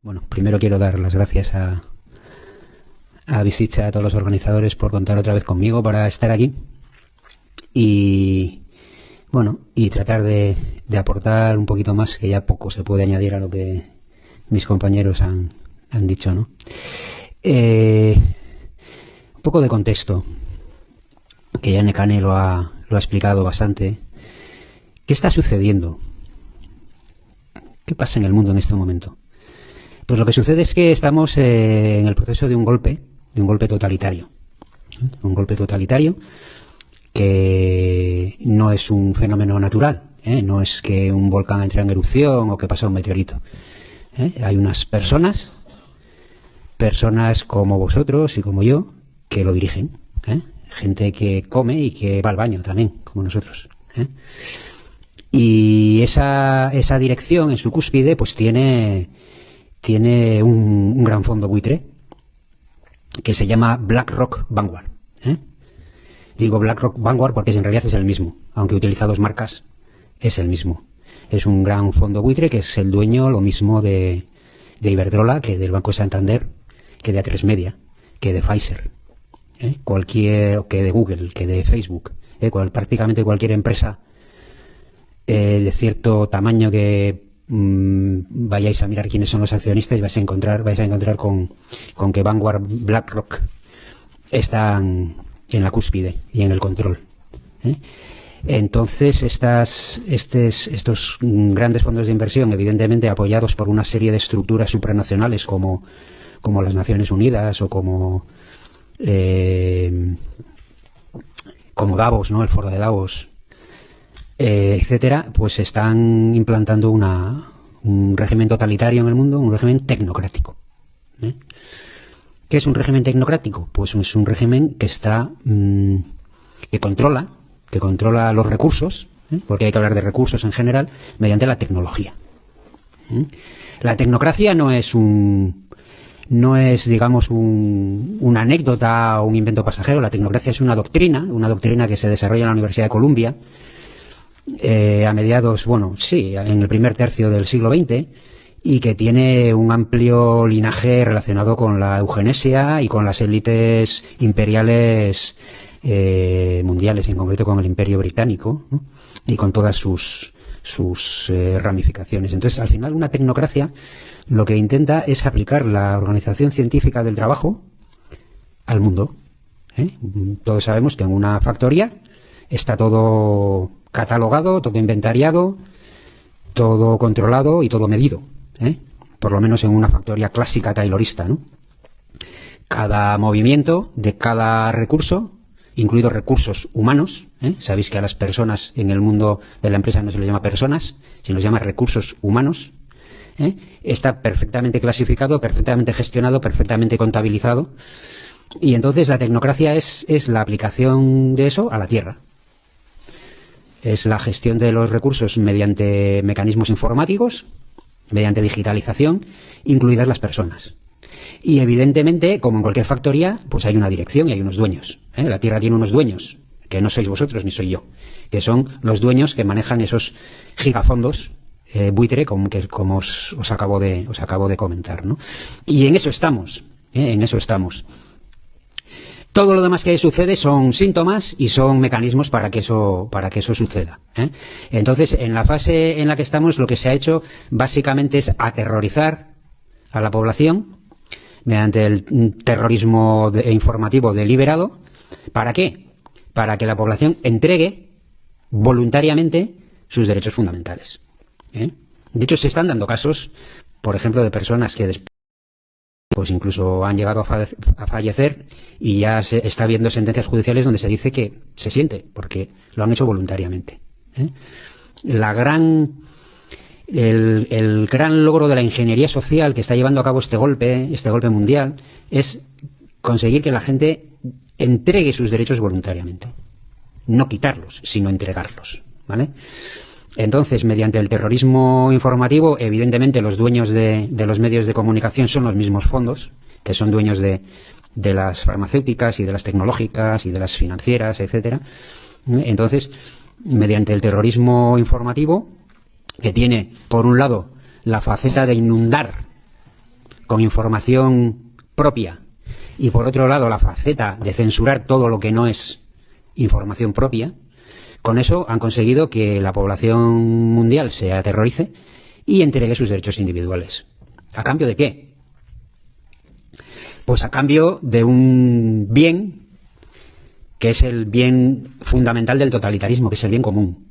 Bueno, primero quiero dar las gracias a Visicha, a todos los organizadores por contar otra vez conmigo para estar aquí y bueno, y tratar de aportar un poquito más, que ya poco se puede añadir a lo que mis compañeros han dicho, ¿no? Un poco de contexto, que ya Nekane lo ha explicado bastante. ¿Qué está sucediendo? ¿Qué pasa en el mundo en este momento? Pues lo que sucede es que estamos en el proceso de un golpe totalitario. Un golpe totalitario que no es un fenómeno natural, no es que un volcán entre en erupción o que pasa un meteorito. Hay unas personas como vosotros y como yo, que lo dirigen. Gente que come y que va al baño también, como nosotros. Y esa dirección en su cúspide pues tiene un gran fondo buitre que se llama BlackRock Vanguard. Digo BlackRock Vanguard porque en realidad es el mismo, aunque utiliza dos marcas, es el mismo. Es un gran fondo buitre que es el dueño, lo mismo de Iberdrola, que del Banco Santander, que de A3 Media, que de Pfizer, que de Google, que de Facebook, prácticamente cualquier empresa de cierto tamaño que vayáis a mirar quiénes son los accionistas y vais a encontrar con que Vanguard, BlackRock están en la cúspide y en el control. Entonces estos grandes fondos de inversión, evidentemente apoyados por una serie de estructuras supranacionales como las Naciones Unidas o como Davos, ¿no? El foro de Davos, etcétera, pues están implantando un régimen totalitario en el mundo, un régimen tecnocrático. ¿Qué es un régimen tecnocrático? Pues es un régimen que que controla los recursos, porque hay que hablar de recursos en general, mediante la tecnología. La tecnocracia no es digamos una anécdota o un invento pasajero. La tecnocracia es una doctrina que se desarrolla en la Universidad de Columbia a mediados, en el primer tercio del siglo XX, y que tiene un amplio linaje relacionado con la eugenesia y con las élites imperiales mundiales, en concreto con el Imperio Británico, ¿no? Y con todas sus ramificaciones. Entonces, al final, una tecnocracia lo que intenta es aplicar la organización científica del trabajo al mundo. Todos sabemos que en una factoría está todo catalogado, todo inventariado, todo controlado y todo medido. Por lo menos en una factoría clásica taylorista, ¿no? Cada movimiento de cada recurso, incluidos recursos humanos, sabéis que a las personas en el mundo de la empresa no se les llama personas, sino se llama recursos humanos, está perfectamente clasificado, perfectamente gestionado, perfectamente contabilizado, y entonces la tecnocracia es la aplicación de eso a la tierra. Es la gestión de los recursos mediante mecanismos informáticos, mediante digitalización, incluidas las personas. Y evidentemente, como en cualquier factoría, pues hay una dirección y hay unos dueños. La Tierra tiene unos dueños, que no sois vosotros ni soy yo, que son los dueños que manejan esos gigafondos buitre, como os acabo de comentar, ¿no? Y en eso estamos, en eso estamos. Todo lo demás que sucede son síntomas y son mecanismos para que eso suceda. Entonces, en la fase en la que estamos, lo que se ha hecho básicamente es aterrorizar a la población mediante el terrorismo informativo deliberado. ¿Para qué? Para que la población entregue voluntariamente sus derechos fundamentales. De hecho, se están dando casos, por ejemplo, de personas que después pues incluso han llegado a fallecer, y ya se está viendo sentencias judiciales donde se dice que se siente, porque lo han hecho voluntariamente. El gran logro de la ingeniería social que está llevando a cabo este golpe mundial, es conseguir que la gente entregue sus derechos voluntariamente. No quitarlos, sino entregarlos, ¿vale? Entonces, mediante el terrorismo informativo, evidentemente los dueños de los medios de comunicación son los mismos fondos, que son dueños de las farmacéuticas y de las tecnológicas y de las financieras, etcétera. Entonces, mediante el terrorismo informativo, que tiene, por un lado, la faceta de inundar con información propia, y por otro lado la faceta de censurar todo lo que no es información propia, con eso han conseguido que la población mundial se aterrorice y entregue sus derechos individuales. ¿A cambio de qué? Pues a cambio de un bien que es el bien fundamental del totalitarismo, que es el bien común.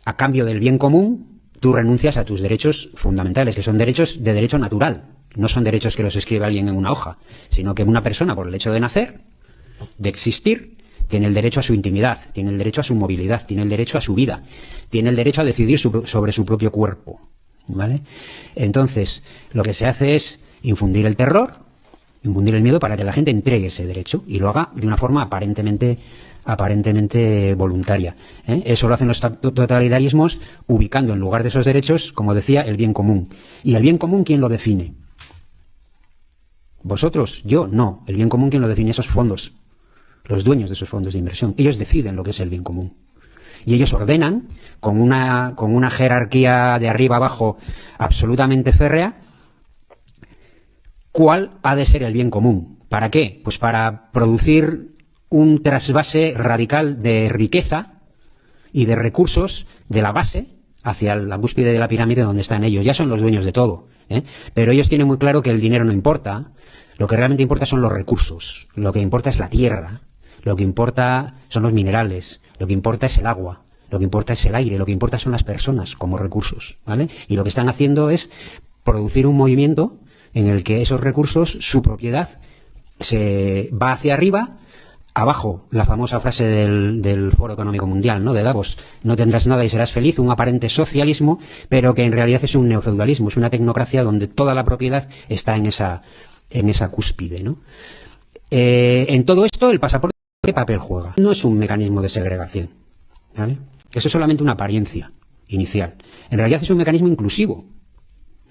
A cambio del bien común, tú renuncias a tus derechos fundamentales, que son derechos de derecho natural. No son derechos que los escribe alguien en una hoja, sino que una persona, por el hecho de nacer, de existir, tiene el derecho a su intimidad, tiene el derecho a su movilidad, tiene el derecho a su vida, tiene el derecho a decidir sobre su propio cuerpo, ¿vale? Entonces, lo que se hace es infundir el terror, infundir el miedo para que la gente entregue ese derecho y lo haga de una forma aparentemente voluntaria. Eso lo hacen los totalitarismos ubicando en lugar de esos derechos, como decía, el bien común. ¿Y el bien común quién lo define? ¿Vosotros? ¿Yo? No. El bien común quién lo define, esos fondos, los dueños de esos fondos de inversión. Ellos deciden lo que es el bien común. Y ellos ordenan con una jerarquía de arriba abajo absolutamente férrea cuál ha de ser el bien común. ¿Para qué? Pues para producir un trasvase radical de riqueza y de recursos de la base hacia la cúspide de la pirámide donde están ellos. Ya son los dueños de todo, pero ellos tienen muy claro que el dinero no importa. Lo que realmente importa son los recursos. Lo que importa es la tierra. Lo que importa son los minerales. Lo que importa es el agua. Lo que importa es el aire. Lo que importa son las personas como recursos, ¿vale? Y lo que están haciendo es producir un movimiento en el que esos recursos, su propiedad, se va hacia arriba. Abajo, la famosa frase del Foro Económico Mundial, ¿no?, de Davos: no tendrás nada y serás feliz, un aparente socialismo, pero que en realidad es un neofeudalismo, es una tecnocracia donde toda la propiedad está en esa cúspide, ¿no? En todo esto, el pasaporte, ¿qué papel juega? No es un mecanismo de segregación, ¿vale? Eso es solamente una apariencia inicial. En realidad es un mecanismo inclusivo,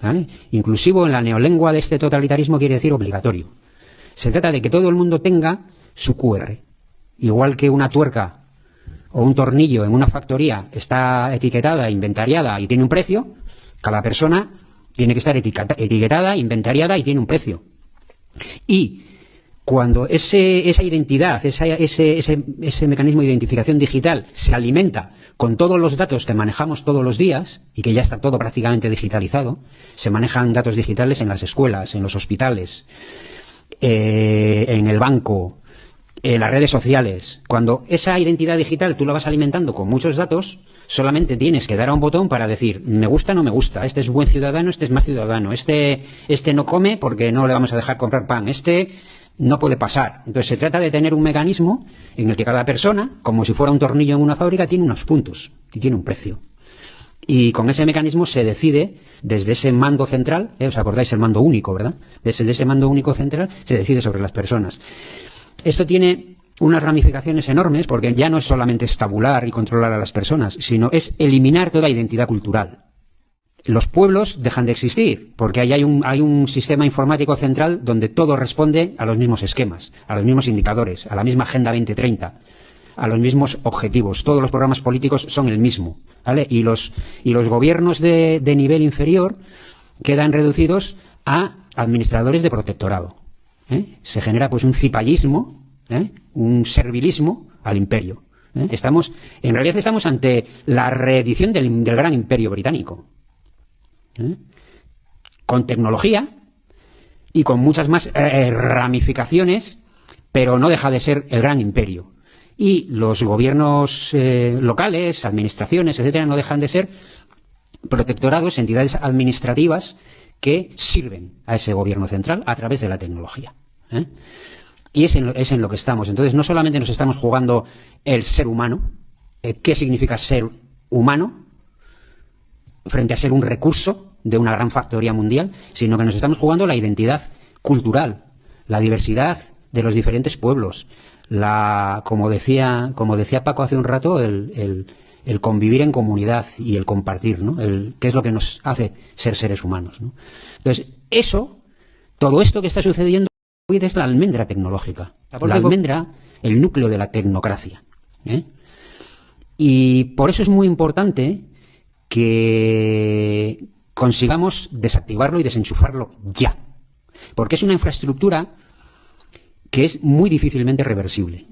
¿vale? Inclusivo en la neolengua de este totalitarismo quiere decir obligatorio. Se trata de que todo el mundo tenga su QR. Igual que una tuerca o un tornillo en una factoría está etiquetada, inventariada y tiene un precio, cada persona tiene que estar etiquetada, inventariada y tiene un precio. Y cuando esa identidad, ese mecanismo de identificación digital se alimenta con todos los datos que manejamos todos los días, y que ya está todo prácticamente digitalizado, se manejan datos digitales en las escuelas, en los hospitales, en el banco, en las redes sociales. Cuando esa identidad digital tú la vas alimentando con muchos datos, solamente tienes que dar a un botón para decir: me gusta, no me gusta, este es buen ciudadano, este es más ciudadano, este no come porque no le vamos a dejar comprar pan, este no puede pasar. Entonces se trata de tener un mecanismo en el que cada persona, como si fuera un tornillo en una fábrica, tiene unos puntos y tiene un precio. Y con ese mecanismo se decide desde ese mando central, ¿os acordáis el mando único, verdad? Desde ese mando único central se decide sobre las personas. Esto tiene unas ramificaciones enormes, porque ya no es solamente estabular y controlar a las personas, sino es eliminar toda identidad cultural. Los pueblos dejan de existir, porque ahí hay un sistema informático central donde todo responde a los mismos esquemas, a los mismos indicadores, a la misma Agenda 2030, a los mismos objetivos. Todos los programas políticos son el mismo, ¿vale? Y los gobiernos de nivel inferior quedan reducidos a administradores de protectorado. Se genera pues un cipallismo, un servilismo al imperio. En realidad estamos ante la reedición del gran imperio británico, con tecnología y con muchas más ramificaciones, pero no deja de ser el gran imperio. Y los gobiernos locales, administraciones, etcétera, no dejan de ser protectorados, entidades administrativas que sirven a ese gobierno central a través de la tecnología. Y es en lo que estamos. Entonces, no solamente nos estamos jugando el ser humano, qué significa ser humano frente a ser un recurso de una gran factoría mundial, sino que nos estamos jugando la identidad cultural, la diversidad de los diferentes pueblos, como decía Paco hace un rato, el convivir en comunidad y el compartir, ¿no? ¿Qué es lo que nos hace ser seres humanos, ¿no? Entonces, todo esto que está sucediendo hoy es la almendra tecnológica, la almendra, el núcleo de la tecnocracia, Y por eso es muy importante que consigamos desactivarlo y desenchufarlo ya. Porque es una infraestructura que es muy difícilmente reversible.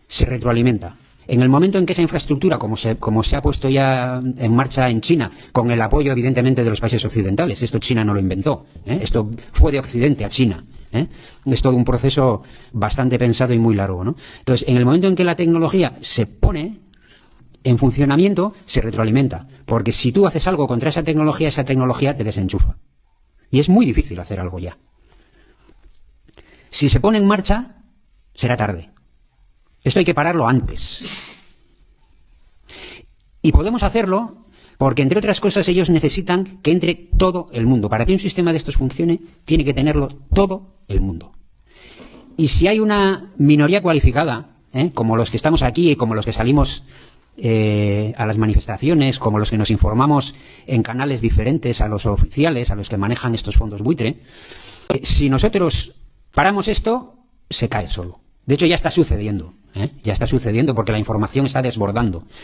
Se retroalimenta. En el momento en que esa infraestructura, como se ha puesto ya en marcha en China, con el apoyo evidentemente de los países occidentales, esto China no lo inventó, esto fue de Occidente a China, es todo un proceso bastante pensado y muy largo, ¿no? Entonces, en el momento en que la tecnología se pone en funcionamiento, se retroalimenta, porque si tú haces algo contra esa tecnología te desenchufa. Y es muy difícil hacer algo ya. Si se pone en marcha, será tarde. Esto hay que pararlo antes. Y podemos hacerlo porque, entre otras cosas, ellos necesitan que entre todo el mundo. Para que un sistema de estos funcione, tiene que tenerlo todo el mundo. Y si hay una minoría cualificada, como los que estamos aquí y como los que salimos a las manifestaciones, como los que nos informamos en canales diferentes a los oficiales, a los que manejan estos fondos buitre, si nosotros paramos esto, se cae solo. De hecho, ya está sucediendo. Ya está sucediendo porque la información está desbordando.